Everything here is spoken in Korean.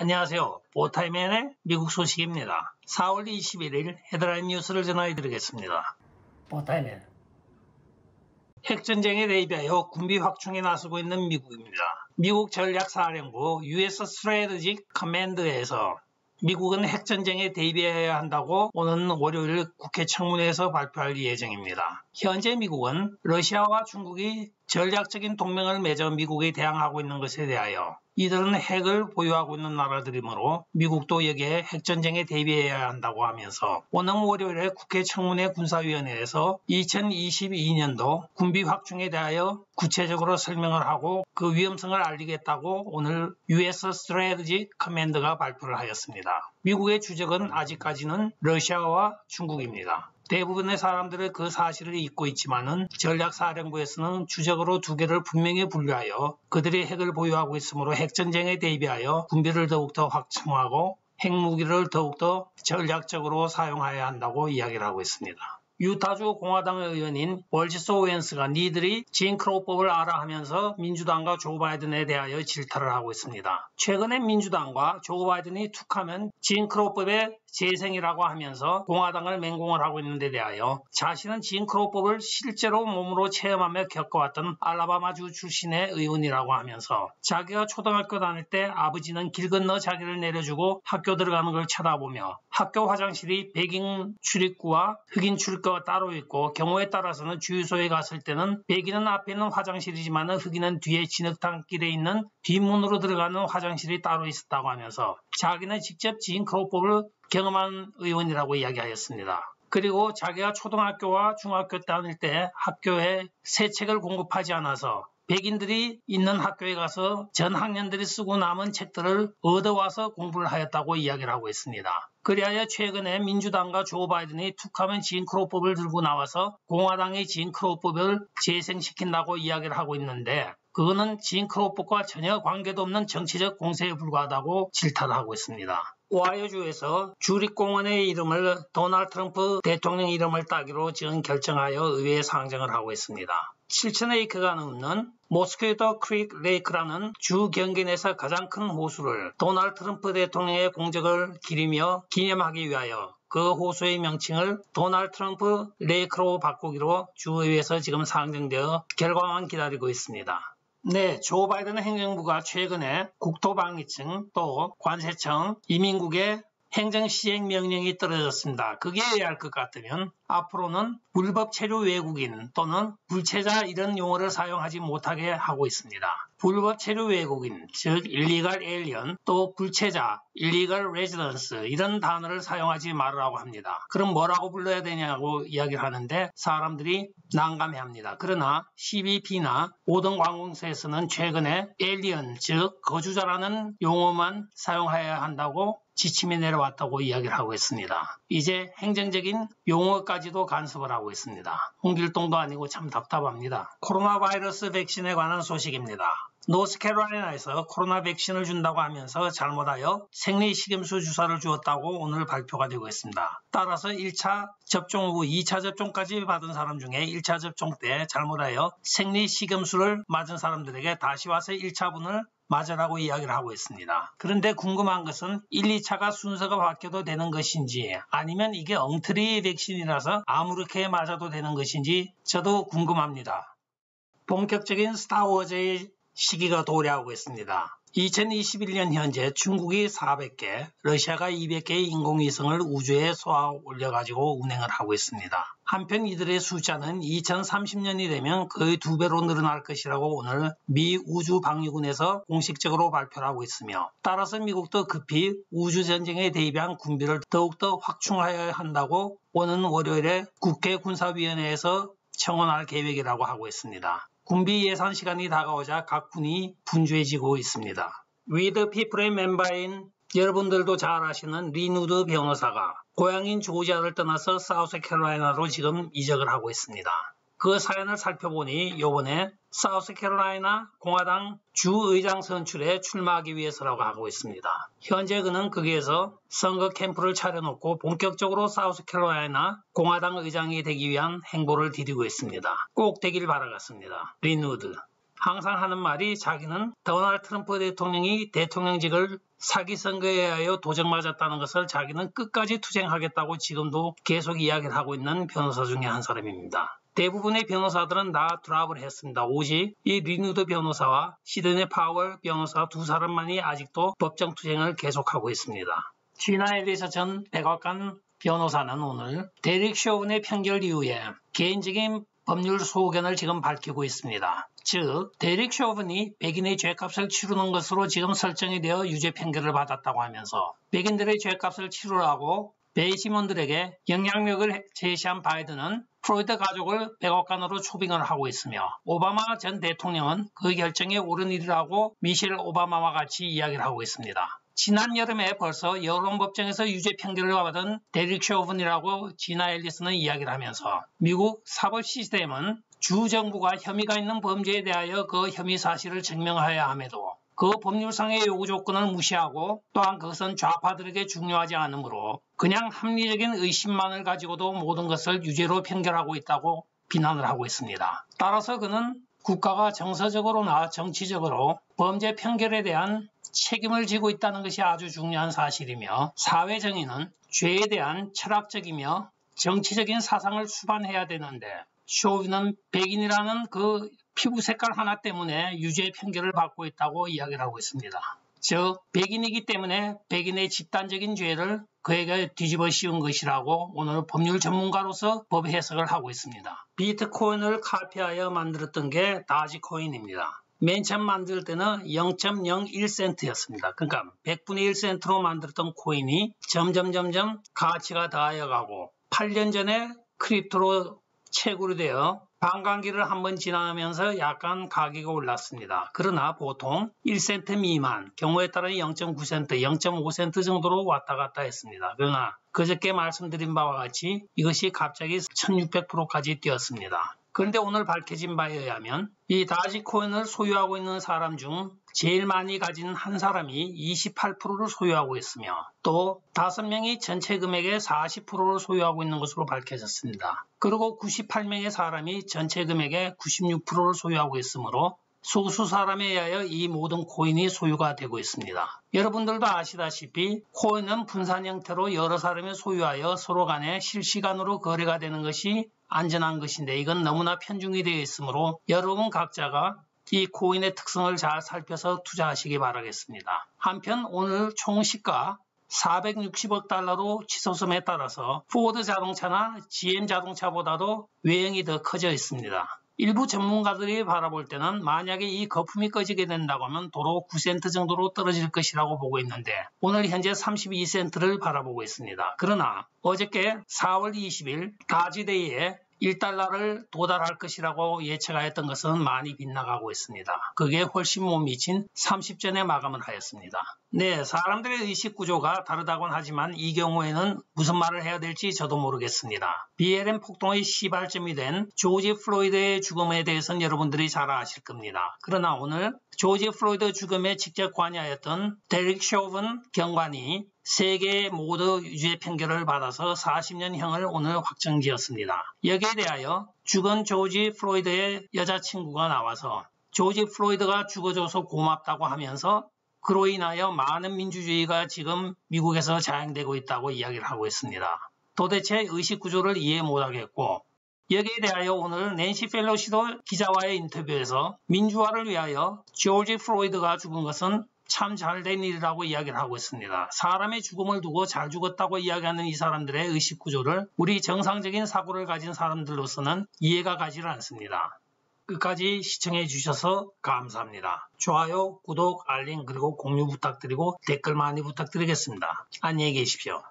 안녕하세요. 보타이맨의 미국 소식입니다. 4월 21일 헤드라인 뉴스를 전해드리겠습니다. 보타이맨. 핵전쟁에 대비하여 군비 확충에 나서고 있는 미국입니다. 미국 전략사령부 US Strategic Command에서 미국은 핵전쟁에 대비해야 한다고 오는 월요일 국회 청문회에서 발표할 예정입니다. 현재 미국은 러시아와 중국이 전략적인 동맹을 맺어 미국에 대항하고 있는 것에 대하여 이들은 핵을 보유하고 있는 나라들이므로 미국도 여기에 핵전쟁에 대비해야 한다고 하면서 오는 월요일에 국회 청문회 군사위원회에서 2022년도 군비 확충에 대하여 구체적으로 설명을 하고 그 위험성을 알리겠다고 오늘 US Strategic Command가 발표를 하였습니다. 미국의 주적은 아직까지는 러시아와 중국입니다. 대부분의 사람들은 그 사실을 잊고 있지만은 전략사령부에서는 주적으로 두 개를 분명히 분류하여 그들이 핵을 보유하고 있으므로 핵전쟁에 대비하여 군비를 더욱더 확충하고 핵무기를 더욱더 전략적으로 사용해야 한다고 이야기를 하고 있습니다. 유타주 공화당 의원인 월지스 오웬스가 니들이 진 크로우법을 알아 하면서 민주당과 조 바이든에 대하여 질타를 하고 있습니다. 최근에 민주당과 조 바이든이 툭하면 진 크로우법의 재생이라고 하면서 공화당을 맹공을 하고 있는 데 대하여 자신은 진 크로우법을 실제로 몸으로 체험하며 겪어왔던 알라바마주 출신의 의원이라고 하면서 자기가 초등학교 다닐 때 아버지는 길 건너 자기를 내려주고 학교 들어가는 걸 쳐다보며 학교 화장실이 백인 출입구와 흑인 출입구가 따로 있고 경우에 따라서는 주유소에 갔을 때는 백인은 앞에 있는 화장실이지만 흑인은 뒤에 진흙탕길에 있는 뒷문으로 들어가는 화장실이 따로 있었다고 하면서 자기는 직접 진 크로우법을 경험한 의원이라고 이야기하였습니다. 그리고 자기가 초등학교와 중학교 다닐 때 학교에 새 책을 공급하지 않아서 백인들이 있는 학교에 가서 전 학년들이 쓰고 남은 책들을 얻어와서 공부를 하였다고 이야기를 하고 있습니다. 그리하여 최근에 민주당과 조 바이든이 툭하면 진 크로우법을 들고 나와서 공화당의 진 크로우법을 재생시킨다고 이야기를 하고 있는데 그거는 진 크로우법과 전혀 관계도 없는 정치적 공세에 불과하다고 질타를 하고 있습니다. 오하이오주에서 주립공원의 이름을 도널드 트럼프 대통령 이름을 따기로 지금 결정하여 의회에 상정을 하고 있습니다. 7,000에이크가 넘는 모스퀴토 크릭 레이크라는 주 경계 내에서 가장 큰 호수를 도널드 트럼프 대통령의 공적을 기리며 기념하기 위하여 그 호수의 명칭을 도널드 트럼프 레이크로 바꾸기로 주의회에서 지금 상정되어 결과만 기다리고 있습니다. 네, 조 바이든 행정부가 최근에 국토방위청 또 관세청 이민국의 행정시행명령이 떨어졌습니다. 그게 해야 할 것 같으면 앞으로는 불법 체류 외국인 또는 불체자 이런 용어를 사용하지 못하게 하고 있습니다. 불법 체류 외국인, 즉 illegal alien, 또 불체자, illegal residence 이런 단어를 사용하지 말으라고 합니다. 그럼 뭐라고 불러야 되냐고 이야기를 하는데 사람들이 난감해합니다. 그러나 CBP나 5등 관공서에서는 최근에 alien, 즉 거주자라는 용어만 사용해야 한다고 지침이 내려왔다고 이야기를 하고 있습니다. 이제 행정적인 용어까지도 간섭을 하고 있습니다. 홍길동도 아니고 참 답답합니다. 코로나 바이러스 백신에 관한 소식입니다. 노스캐롤라이나에서 코로나 백신을 준다고 하면서 잘못하여 생리식염수 주사를 주었다고 오늘 발표가 되고 있습니다. 따라서 1차 접종 후 2차 접종까지 받은 사람 중에 1차 접종 때 잘못하여 생리식염수를 맞은 사람들에게 다시 와서 1차분을 맞으라고 이야기를 하고 있습니다. 그런데 궁금한 것은 1, 2차가 순서가 바뀌어도 되는 것인지 아니면 이게 엉터리 백신이라서 아무렇게 맞아도 되는 것인지 저도 궁금합니다. 본격적인 스타워즈의 시기가 도래하고 있습니다. 2021년 현재 중국이 400개, 러시아가 200개의 인공위성을 우주에 쏘아 올려가지고 운행을 하고 있습니다. 한편 이들의 숫자는 2030년이 되면 거의 2배로 늘어날 것이라고 오늘 미 우주방위군에서 공식적으로 발표를 하고 있으며 따라서 미국도 급히 우주전쟁에 대비한 군비를 더욱더 확충해야 한다고 오는 월요일에 국회 군사위원회에서 청원할 계획이라고 하고 있습니다. 군비 예산 시간이 다가오자 각 군이 분주해지고 있습니다. We the People의 멤버인 여러분들도 잘 아시는 리누드 변호사가 고향인 조지아를 떠나서 사우스캐롤라이나로 지금 이적을 하고 있습니다. 그 사연을 살펴보니 요번에 사우스캐롤라이나 공화당 주의장 선출에 출마하기 위해서라고 하고 있습니다. 현재 그는 거기에서 선거 캠프를 차려놓고 본격적으로 사우스캐롤라이나 공화당 의장이 되기 위한 행보를 디디고 있습니다. 꼭 되길 바라겠습니다. 린우드. 항상 하는 말이 자기는 도널드 트럼프 대통령이 대통령직을 사기 선거에 의하여 도적맞았다는 것을 자기는 끝까지 투쟁하겠다고 지금도 계속 이야기를 하고 있는 변호사 중에 한 사람입니다. 대부분의 변호사들은 다 드랍을 했습니다. 오직 이 리누드 변호사와 시드니 파월 변호사 두 사람만이 아직도 법정 투쟁을 계속하고 있습니다. 지나 앨리서 전 백악관 변호사는 오늘 데릭 쇼븐의 판결 이후에 개인적인 법률 소견을 지금 밝히고 있습니다. 즉, 데릭 쇼븐이 백인의 죄값을 치르는 것으로 지금 설정이 되어 유죄 판결을 받았다고 하면서 백인들의 죄값을 치르라고 배심원들에게 영향력을 제시한 바이든은 프로이드 가족을 백악관으로 초빙을 하고 있으며 오바마 전 대통령은 그 결정에 옳은 일이라고 미셸 오바마와 같이 이야기를 하고 있습니다. 지난 여름에 벌써 여론법정에서 유죄 판결을 받은 데릭 쇼븐이라고 지나 앨리스는 이야기를 하면서 미국 사법 시스템은 주 정부가 혐의가 있는 범죄에 대하여 그 혐의 사실을 증명해야 함에도 그 법률상의 요구 조건을 무시하고 또한 그것은 좌파들에게 중요하지 않으므로 그냥 합리적인 의심만을 가지고도 모든 것을 유죄로 판결하고 있다고 비난을 하고 있습니다. 따라서 그는 국가가 정서적으로나 정치적으로 범죄 판결에 대한 책임을 지고 있다는 것이 아주 중요한 사실이며 사회 정의는 죄에 대한 철학적이며 정치적인 사상을 수반해야 되는데 쇼빈은 백인이라는 그 피부 색깔 하나 때문에 유죄 판결을 받고 있다고 이야기를 하고 있습니다. 즉 백인이기 때문에 백인의 집단적인 죄를 그에게 뒤집어 씌운 것이라고 오늘 법률 전문가로서 법 해석을 하고 있습니다. 비트코인을 카피하여 만들었던 게 다지코인입니다. 맨 처음 만들 때는 0.01센트였습니다. 그러니까 100분의 1센트로 만들었던 코인이 점점 가치가 더하여가고 8년 전에 크립토로 채굴이 되어 반감기를 한번 지나면서 약간 가격이 올랐습니다. 그러나 보통 1센트 미만, 경우에 따라 0.9센트, 0.5센트 정도로 왔다 갔다 했습니다. 그러나 그저께 말씀드린 바와 같이 이것이 갑자기 1600%까지 뛰었습니다. 그런데 오늘 밝혀진 바에 의하면 이 다지코인을 소유하고 있는 사람 중 제일 많이 가진 한 사람이 28%를 소유하고 있으며 또 5명이 전체 금액의 40%를 소유하고 있는 것으로 밝혀졌습니다. 그리고 98명의 사람이 전체 금액의 96%를 소유하고 있으므로 소수 사람에 의하여 이 모든 코인이 소유가 되고 있습니다. 여러분들도 아시다시피 코인은 분산 형태로 여러 사람이 소유하여 서로 간에 실시간으로 거래가 되는 것이 안전한 것인데 이건 너무나 편중이 되어 있으므로 여러분 각자가 이 코인의 특성을 잘 살펴서 투자하시기 바라겠습니다. 한편 오늘 총 시가 460억 달러로 치솟음에 따라서 포드 자동차나 GM 자동차보다도 외형이 더 커져 있습니다. 일부 전문가들이 바라볼 때는 만약에 이 거품이 꺼지게 된다고 하면 도로 9센트 정도로 떨어질 것이라고 보고 있는데 오늘 현재 32센트를 바라보고 있습니다. 그러나 어저께 4월 20일 다지데이에 1달러를 도달할 것이라고 예측하였던 것은 많이 빗나가고 있습니다. 그게 훨씬 못 미친 30전에 마감을 하였습니다. 네, 사람들의 의식 구조가 다르다고는 하지만 이 경우에는 무슨 말을 해야 될지 저도 모르겠습니다. BLM 폭동의 시발점이 된 조지 플로이드의 죽음에 대해서는 여러분들이 잘 아실 겁니다. 그러나 오늘 조지 플로이드 죽음에 직접 관여하였던 데릭 쇼븐 경관이 3개의 모두 유죄 판결을 받아서 40년형을 오늘 확정지었습니다. 여기에 대하여 죽은 조지 플로이드의 여자친구가 나와서 조지 플로이드가 죽어줘서 고맙다고 하면서 그로 인하여 많은 민주주의가 지금 미국에서 자행되고 있다고 이야기를 하고 있습니다. 도대체 의식구조를 이해 못하겠고 여기에 대하여 오늘 낸시 펠로시도 기자와의 인터뷰에서 민주화를 위하여 조지 플로이드가 죽은 것은 참 잘된 일이라고 이야기를 하고 있습니다. 사람의 죽음을 두고 잘 죽었다고 이야기하는 이 사람들의 의식구조를 우리 정상적인 사고를 가진 사람들로서는 이해가 가지를 않습니다. 끝까지 시청해 주셔서 감사합니다. 좋아요, 구독, 알림 그리고 공유 부탁드리고 댓글 많이 부탁드리겠습니다. 안녕히 계십시오.